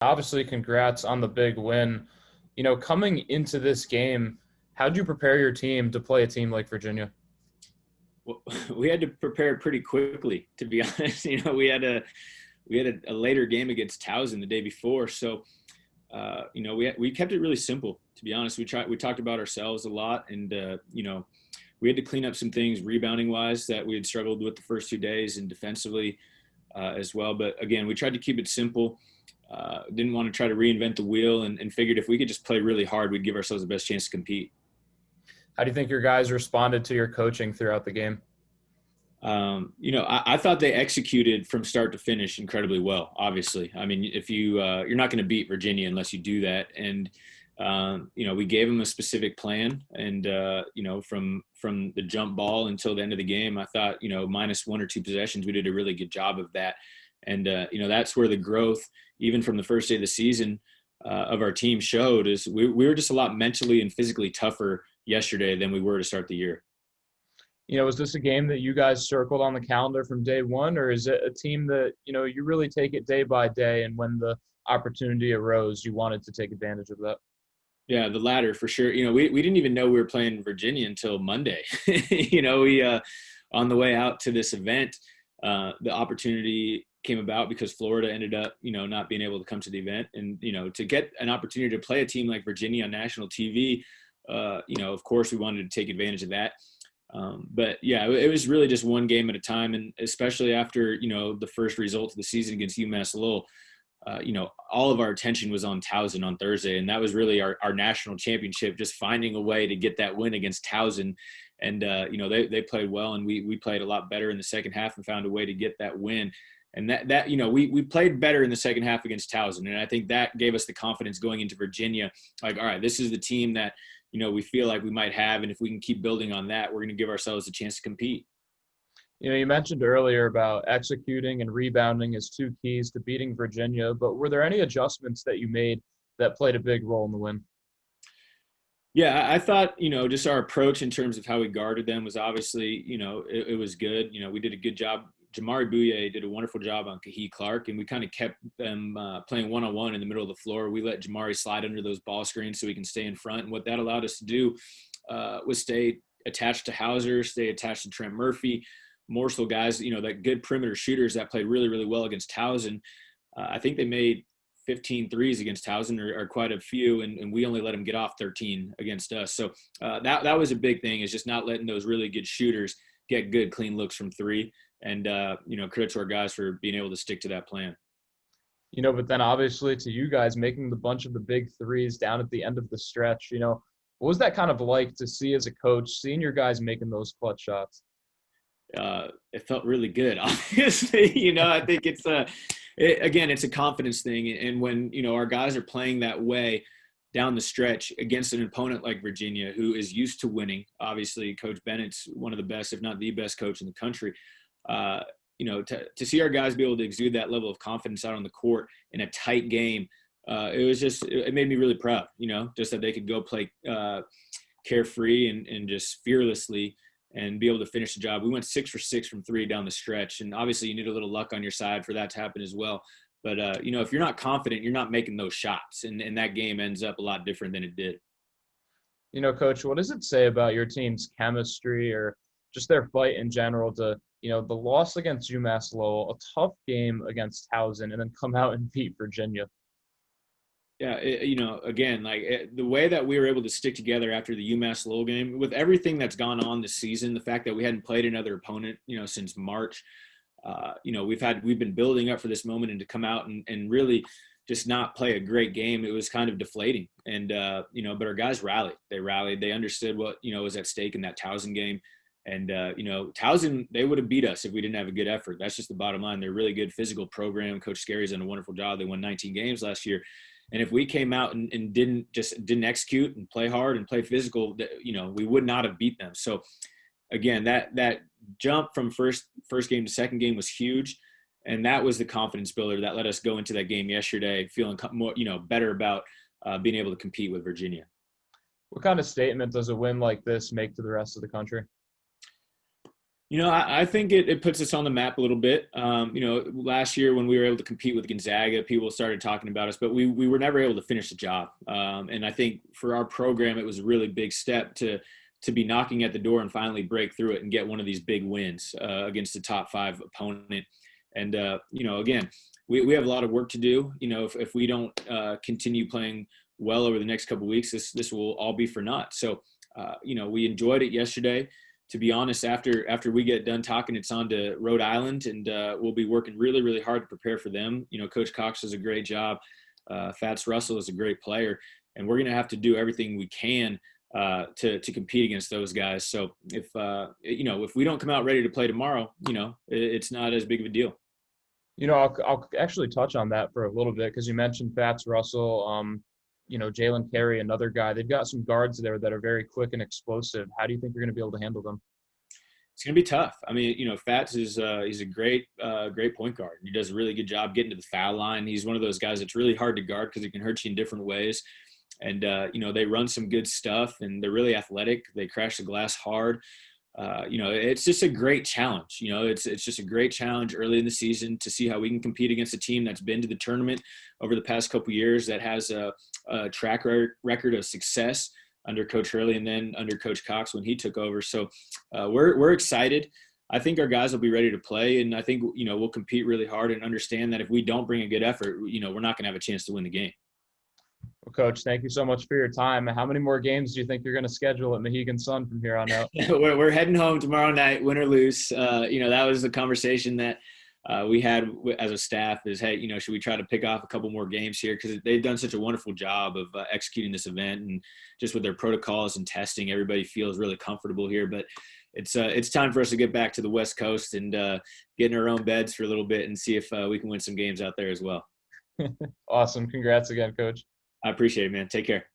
Obviously, congrats on the big win. Coming into this game, how did you prepare your team to play a team like Virginia? Well, we had to prepare pretty quickly, to be honest. We had a later game against Towson the day before, so we kept it really simple. To be honest, we talked about ourselves a lot, and we had to clean up some things rebounding wise that we had struggled with the first 2 days, and defensively as well. But again, we tried to keep it simple. Didn't want to try to reinvent the wheel, and figured if we could just play really hard, we'd give ourselves the best chance to compete. How do you think your guys responded to your coaching throughout the game? I thought they executed from start to finish incredibly well. Obviously, I mean, if you're not going to beat Virginia unless you do that, and we gave them a specific plan, and from the jump ball until the end of the game, I thought minus one or two possessions, we did a really good job of that, and that's where the growth, even from the first day of the season, of our team showed. Is we were just a lot mentally and physically tougher yesterday than we were to start the year. Is this a game that you guys circled on the calendar from day one, or is it a team that, you really take it day by day, and when the opportunity arose, you wanted to take advantage of that? Yeah, the latter for sure. We didn't even know we were playing Virginia until Monday. We on the way out to this event, the opportunity came about because Florida ended up, not being able to come to the event, and to get an opportunity to play a team like Virginia on national TV, of course we wanted to take advantage of that. But yeah, it was really just one game at a time, and especially after the first result of the season against UMass Lowell. All of our attention was on Towson on Thursday, and that was really our national championship, just finding a way to get that win against Towson. And, they played well, and we played a lot better in the second half and found a way to get that win. And we played better in the second half against Towson. And I think that gave us the confidence going into Virginia. Like, all right, this is the team that, we feel like we might have. And if we can keep building on that, we're going to give ourselves a chance to compete. You mentioned earlier about executing and rebounding as two keys to beating Virginia, but were there any adjustments that you made that played a big role in the win? Yeah, I thought, just our approach in terms of how we guarded them was obviously, it was good. We did a good job. Jamari Bouye did a wonderful job on Kahee Clark, and we kind of kept them playing one-on-one in the middle of the floor. We let Jamari slide under those ball screens so he can stay in front. And what that allowed us to do was stay attached to Hauser, stay attached to Trent Murphy, Morsel guys, that good perimeter shooters that played really, really well against Towson. I think they made 15 threes against Towson, or quite a few, and we only let them get off 13 against us. So that was a big thing, is just not letting those really good shooters get good, clean looks from three. And, credit to our guys for being able to stick to that plan. But then obviously to you guys making the bunch of the big threes down at the end of the stretch, what was that kind of like to see as a coach, seeing your guys making those clutch shots? It felt really good. Obviously, I think it's a confidence thing. And when, our guys are playing that way down the stretch against an opponent like Virginia, who is used to winning, Coach Bennett's one of the best, if not the best coach in the country. To see our guys be able to exude that level of confidence out on the court in a tight game, it made me really proud, just that they could go play carefree and just fearlessly and be able to finish the job. We went 6 for 6 from three down the stretch. And obviously you need a little luck on your side for that to happen as well. But, if you're not confident, you're not making those shots. And that game ends up a lot different than it did. Coach, what does it say about your team's chemistry or just their fight in general to, the loss against UMass Lowell, a tough game against Towson, and then come out and beat Virginia? Yeah, again, the way that we were able to stick together after the UMass Lowell game, with everything that's gone on this season, the fact that we hadn't played another opponent, since March, we've been building up for this moment, and to come out and really just not play a great game, it was kind of deflating. And, but our guys rallied. They rallied. They understood what, was at stake in that Towson game. And, Towson, they would have beat us if we didn't have a good effort. That's just the bottom line. They're a really good physical program. Coach Scary's done a wonderful job. They won 19 games last year. And if we came out and didn't execute and play hard and play physical, we would not have beat them. So again, that jump from first game to second game was huge. And that was the confidence builder that let us go into that game yesterday feeling more, better about being able to compete with Virginia. What kind of statement does a win like this make to the rest of the country? I think it puts us on the map a little bit. Last year when we were able to compete with Gonzaga, people started talking about us, but we were never able to finish the job. And I think for our program, it was a really big step to be knocking at the door and finally break through it and get one of these big wins against a top 5 opponent. And, again, we have a lot of work to do. If we don't continue playing well over the next couple of weeks, this will all be for naught. So, we enjoyed it yesterday. To be honest, after we get done talking, it's on to Rhode Island, and we'll be working really, really hard to prepare for them. Coach Cox does a great job. Fats Russell is a great player, and we're going to have to do everything we can to compete against those guys. So if we don't come out ready to play tomorrow, it's not as big of a deal. I'll actually touch on that for a little bit because you mentioned Fats Russell. Jalen Carey, another guy. They've got some guards there that are very quick and explosive. How do you think you're going to be able to handle them? It's going to be tough. I mean, Fats is he's a great point guard. He does a really good job getting to the foul line. He's one of those guys that's really hard to guard because he can hurt you in different ways. And they run some good stuff, and they're really athletic. They crash the glass hard. It's just a great challenge. It's just a great challenge early in the season to see how we can compete against a team that's been to the tournament over the past couple of years, that has a track record of success under Coach Hurley and then under Coach Cox when he took over. So we're excited. I think our guys will be ready to play, and I think we'll compete really hard and understand that if we don't bring a good effort, we're not going to have a chance to win the game. Well, Coach, thank you so much for your time. How many more games do you think you're going to schedule at Mohegan Sun from here on out? We're heading home tomorrow night, win or lose. That was the conversation that we had as a staff is, hey, should we try to pick off a couple more games here? Because they've done such a wonderful job of executing this event, and just with their protocols and testing, everybody feels really comfortable here. But it's time for us to get back to the West Coast and get in our own beds for a little bit and see if we can win some games out there as well. Awesome. Congrats again, Coach. I appreciate it, man. Take care.